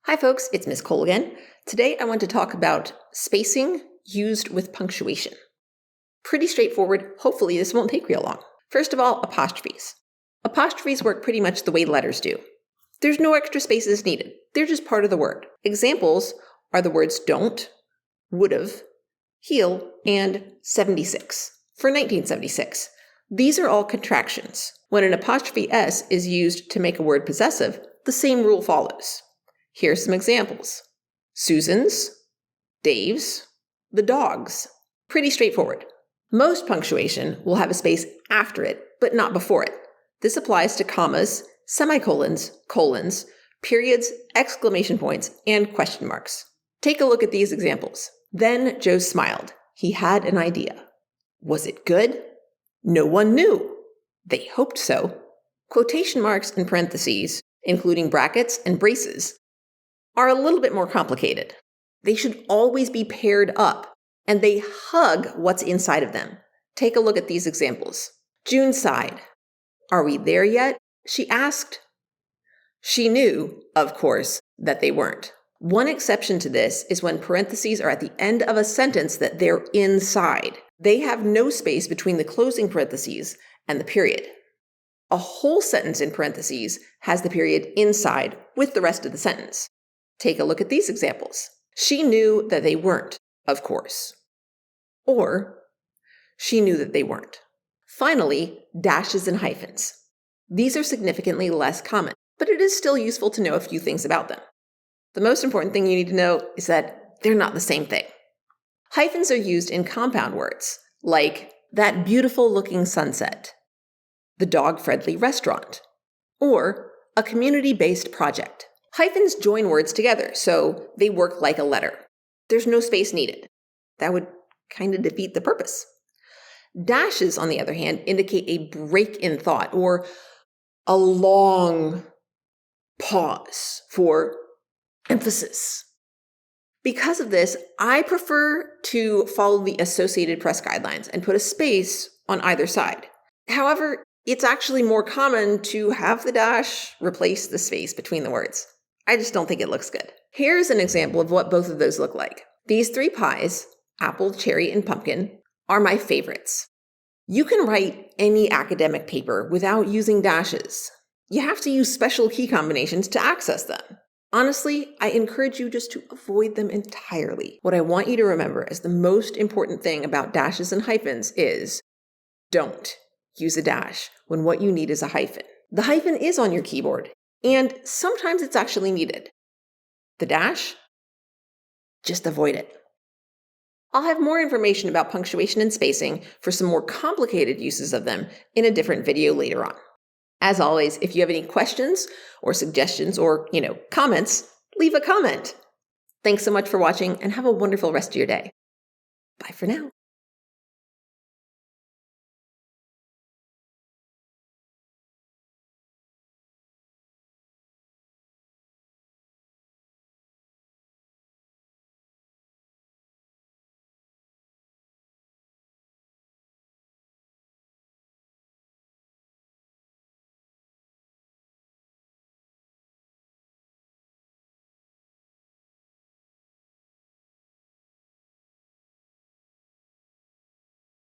Hi folks, it's Miss Cole again. Today I want to talk about spacing used with punctuation. Pretty straightforward. Hopefully this won't take real long. First of all, apostrophes. Apostrophes work pretty much the way letters do. There's no extra spaces needed. They're just part of the word. Examples are the words don't, would've, heal, and 76 for 1976. These are all contractions. When an apostrophe S is used to make a word possessive, the same rule follows. Here's some examples. Susan's, Dave's, the dog's. Pretty straightforward. Most punctuation will have a space after it, but not before it. This applies to commas, semicolons, colons, periods, exclamation points, and question marks. Take a look at these examples. Then Joe smiled. He had an idea. Was it good? No one knew. They hoped so. Quotation marks and parentheses, including brackets and braces, are a little bit more complicated. They should always be paired up, and they hug what's inside of them. Take a look at these examples. June sighed. Are we there yet? She asked. She knew, of course, that they weren't. One exception to this is when parentheses are at the end of a sentence that they're inside. They have no space between the closing parentheses and the period. A whole sentence in parentheses has the period inside with the rest of the sentence. Take a look at these examples. She knew that they weren't, of course. Or, she knew that they weren't. Finally, dashes and hyphens. These are significantly less common, but it is still useful to know a few things about them. The most important thing you need to know is that they're not the same thing. Hyphens are used in compound words, like that beautiful-looking sunset, the dog-friendly restaurant, or a community-based project. Hyphens join words together, so they work like a letter. There's no space needed. That would kind of defeat the purpose. Dashes, on the other hand, indicate a break in thought or a long pause for emphasis. Because of this, I prefer to follow the Associated Press guidelines and put a space on either side. However, it's actually more common to have the dash replace the space between the words. I just don't think it looks good. Here's an example of what both of those look like. These three pies, apple, cherry, and pumpkin, are my favorites. You can write any academic paper without using dashes. You have to use special key combinations to access them. Honestly, I encourage you just to avoid them entirely. What I want you to remember as the most important thing about dashes and hyphens is don't use a dash when what you need is a hyphen. The hyphen is on your keyboard, and sometimes it's actually needed. The dash? Just avoid it. I'll have more information about punctuation and spacing for some more complicated uses of them in a different video later on. As always, if you have any questions or suggestions or, comments, leave a comment. Thanks so much for watching and have a wonderful rest of your day. Bye for now.